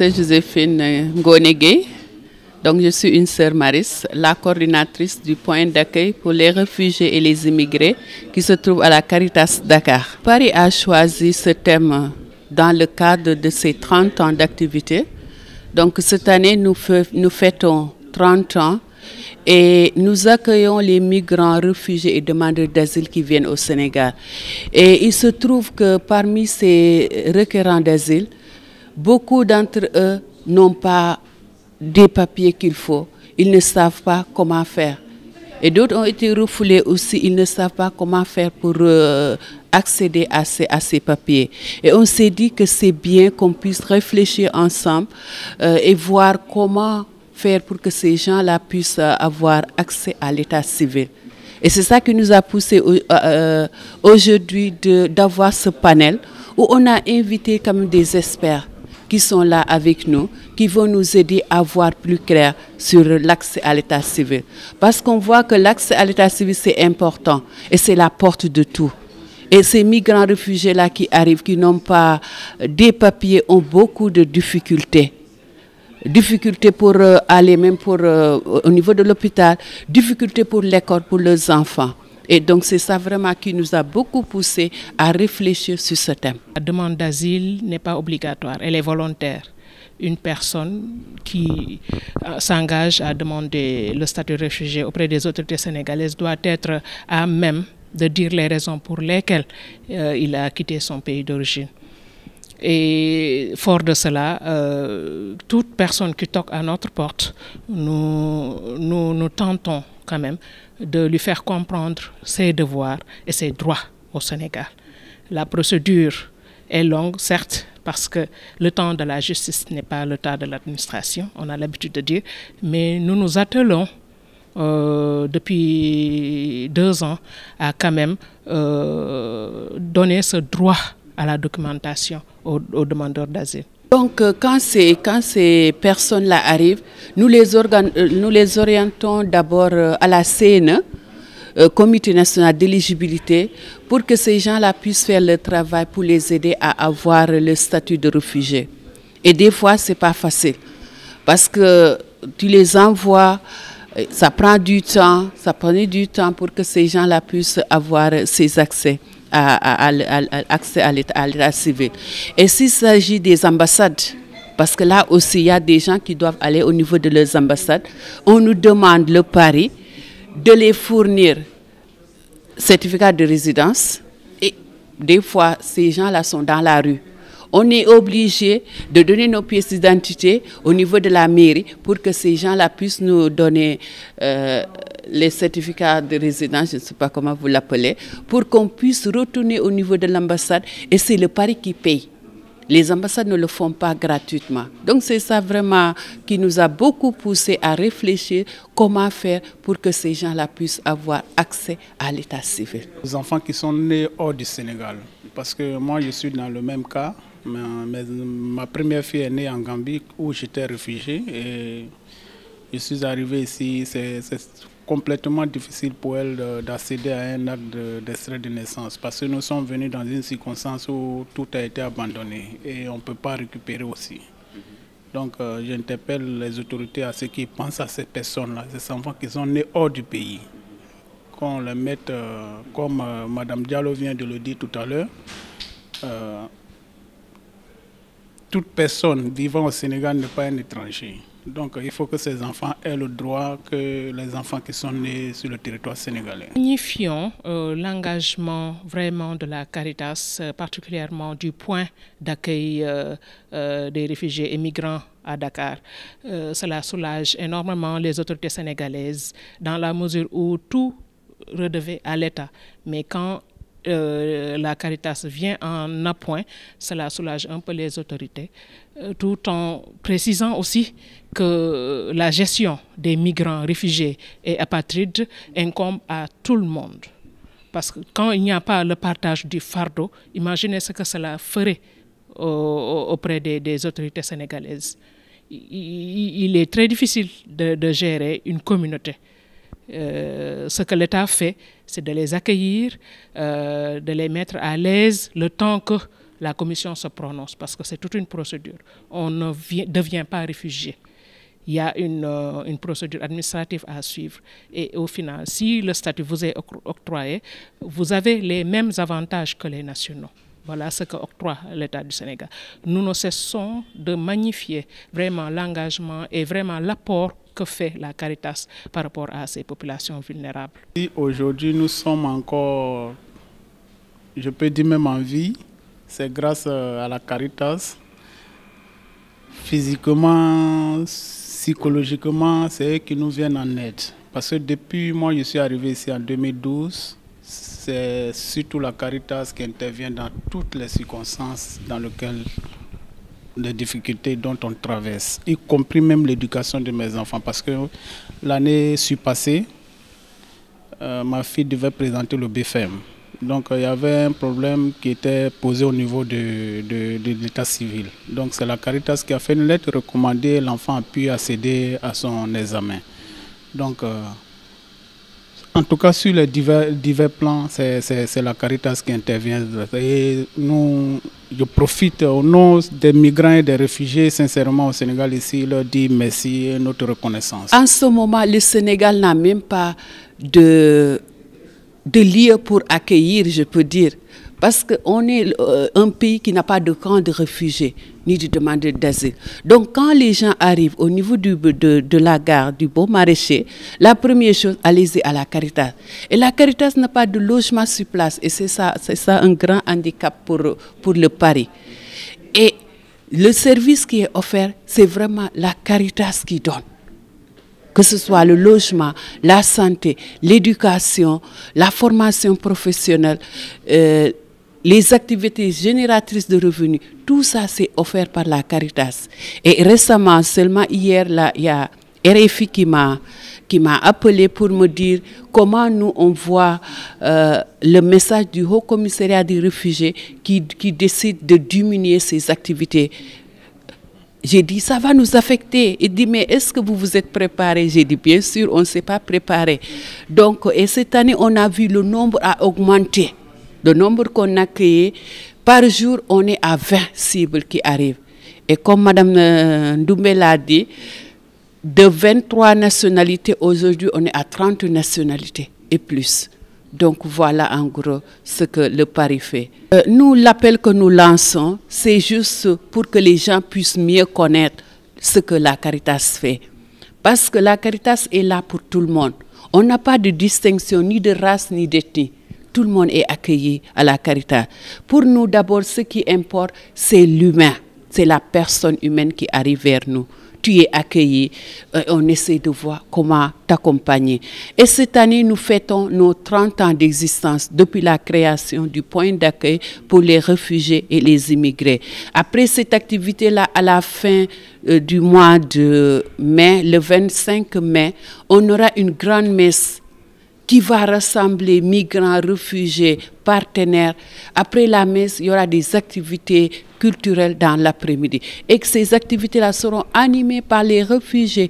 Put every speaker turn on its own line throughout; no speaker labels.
c'est Joséphine Ngoné. Donc, je suis une sœur Maris, la coordinatrice du point d'accueil pour les réfugiés et les immigrés qui se trouvent à la Caritas Dakar. Paris a choisi ce thème dans le cadre de ses 30 ans d'activité. Donc, cette année, nous fêtons 30 ans et nous accueillons les migrants, réfugiés et demandeurs d'asile qui viennent au Sénégal. Et il se trouve que parmi ces requérants d'asile, beaucoup d'entre eux n'ont pas des papiers qu'il faut. Ils ne savent pas comment faire. Et d'autres ont été refoulés aussi. Ils ne savent pas comment faire pour accéder à ces papiers. Et on s'est dit que c'est bien qu'on puisse réfléchir ensemble et voir comment faire pour que ces gens-là puissent avoir accès à l'état civil. Et c'est ça qui nous a poussé aujourd'hui d'avoir ce panel où on a invité quand même des experts qui sont là avec nous, qui vont nous aider à voir plus clair sur l'accès à l'état civil. Parce qu'on voit que l'accès à l'état civil, c'est important et c'est la porte de tout. Et ces migrants réfugiés-là qui arrivent, qui n'ont pas des papiers, ont beaucoup de difficultés. Difficultés pour aller même au niveau de l'hôpital, difficultés pour l'école, pour leurs enfants. Et donc c'est ça vraiment qui nous a beaucoup poussé à réfléchir sur ce thème.
La demande d'asile n'est pas obligatoire, elle est volontaire. Une personne qui s'engage à demander le statut de réfugié auprès des autorités sénégalaises doit être à même de dire les raisons pour lesquelles il a quitté son pays d'origine. Et fort de cela, toute personne qui toque à notre porte, nous tentons quand même de lui faire comprendre ses devoirs et ses droits au Sénégal. La procédure est longue, certes, parce que le temps de la justice n'est pas le temps de l'administration, on a l'habitude de dire, mais nous nous attelons depuis 2 ans à quand même donner ce droit à la documentation aux demandeurs d'asile.
Donc, quand ces personnes-là arrivent, nous les orientons d'abord à la CNE, Comité national d'éligibilité, pour que ces gens-là puissent faire le travail pour les aider à avoir le statut de réfugié. Et des fois, ce n'est pas facile, parce que tu les envoies, ça prend du temps, pour que ces gens-là puissent avoir ces accès. Accès à l'état civil. Et s'il s'agit des ambassades, parce que là aussi il y a des gens qui doivent aller au niveau de leurs ambassades, on nous demande le pari de les fournir certificat de résidence et des fois ces gens-là sont dans la rue. On est obligé de donner nos pièces d'identité au niveau de la mairie pour que ces gens-là puissent nous donner les certificats de résidence, je ne sais pas comment vous l'appelez, pour qu'on puisse retourner au niveau de l'ambassade et c'est le pari qui paye. Les ambassades ne le font pas gratuitement. Donc c'est ça vraiment qui nous a beaucoup poussé à réfléchir comment faire pour que ces gens-là puissent avoir accès à l'état civil.
Les enfants qui sont nés hors du Sénégal, parce que moi je suis dans le même cas, ma première fille est née en Gambie où j'étais réfugié et je suis arrivé ici, c'est complètement difficile pour elle d'accéder à un acte d'extrait de naissance parce que nous sommes venus dans une circonstance où tout a été abandonné et on ne peut pas récupérer aussi. Donc j'interpelle les autorités à ceux qui pensent à ces personnes-là, ces enfants qui sont nés hors du pays. Qu'on les mette, comme Mme Diallo vient de le dire tout à l'heure, toute personne vivant au Sénégal n'est pas un étranger. Donc il faut que ces enfants aient le droit que les enfants qui sont nés sur le territoire sénégalais.
Nous signifions l'engagement vraiment de la Caritas, particulièrement du point d'accueil des réfugiés et migrants à Dakar. Cela soulage énormément les autorités sénégalaises dans la mesure où tout redevait à l'État. Mais quand la Caritas vient en appoint, cela soulage un peu les autorités, tout en précisant aussi que la gestion des migrants, réfugiés et apatrides incombe à tout le monde. Parce que quand il n'y a pas le partage du fardeau, imaginez ce que cela ferait auprès des autorités sénégalaises. Il est très difficile de gérer une communauté. Ce que l'État fait, c'est de les accueillir, de les mettre à l'aise le temps que la commission se prononce parce que c'est toute une procédure. On ne devient pas réfugié. Il y a une procédure administrative à suivre. Et au final, si le statut vous est octroyé, vous avez les mêmes avantages que les nationaux. Voilà ce que octroie l'État du Sénégal. Nous ne cessons de magnifier vraiment l'engagement et vraiment l'apport que fait la Caritas par rapport à ces populations vulnérables.
Aujourd'hui, nous sommes encore, je peux dire même en vie, c'est grâce à la Caritas. Physiquement, psychologiquement, c'est eux qui nous viennent en aide. Parce que depuis moi, je suis arrivé ici en 2012, c'est surtout la Caritas qui intervient dans toutes les circonstances dans lesquelles les difficultés dont on traverse, y compris même l'éducation de mes enfants. Parce que l'année surpassée, ma fille devait présenter le BFM. Donc il y avait un problème qui était posé au niveau de l'état civil. Donc c'est la Caritas qui a fait une lettre recommandée, l'enfant a pu accéder à son examen. Donc en tout cas sur les divers plans, c'est la Caritas qui intervient. Et nous, je profite au nom des migrants et des réfugiés, sincèrement au Sénégal ici, leur dire merci et notre reconnaissance.
En ce moment, le Sénégal n'a même pas de lieu pour accueillir, je peux dire. Parce qu'on est un pays qui n'a pas de camp de réfugiés, ni de demandeurs d'asile. Donc quand les gens arrivent au niveau de la gare du Beau Maraîcher, la première chose, allez-y à la Caritas. Et la Caritas n'a pas de logement sur place. Et c'est ça un grand handicap pour le Paris. Et le service qui est offert, c'est vraiment la Caritas qui donne. Que ce soit le logement, la santé, l'éducation, la formation professionnelle, les activités génératrices de revenus, tout ça c'est offert par la Caritas. Et récemment, seulement hier, il y a RFI qui m'a appelé pour me dire comment nous on voit le message du Haut Commissariat des réfugiés qui décide de diminuer ses activités. J'ai dit, ça va nous affecter. Il dit, mais est-ce que vous vous êtes préparé? J'ai dit, bien sûr, on ne s'est pas préparé. Donc, et cette année, on a vu le nombre a augmenté. Le nombre qu'on a créé, par jour, on est à 20 cibles qui arrivent. Et comme Mme Ndoumbe l'a dit, de 23 nationalités, aujourd'hui, on est à 30 nationalités et plus. Donc voilà en gros ce que le Paris fait. Nous, l'appel que nous lançons, c'est juste pour que les gens puissent mieux connaître ce que la Caritas fait. Parce que la Caritas est là pour tout le monde. On n'a pas de distinction ni de race ni d'ethnie. Tout le monde est accueilli à la Caritas. Pour nous, d'abord, ce qui importe, c'est l'humain. C'est la personne humaine qui arrive vers nous. Tu es accueilli, on essaie de voir comment t'accompagner. Et cette année, nous fêtons nos 30 ans d'existence depuis la création du point d'accueil pour les réfugiés et les immigrés. Après cette activité-là, à la fin du mois de mai, le 25 mai, on aura une grande messe qui va rassembler migrants, réfugiés, partenaires. Après la messe, il y aura des activités culturelles dans l'après-midi. Et que ces activités-là seront animées par les réfugiés,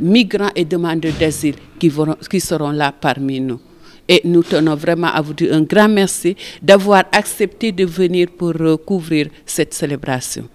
migrants et demandeurs d'asile qui seront là parmi nous. Et nous tenons vraiment à vous dire un grand merci d'avoir accepté de venir pour couvrir cette célébration.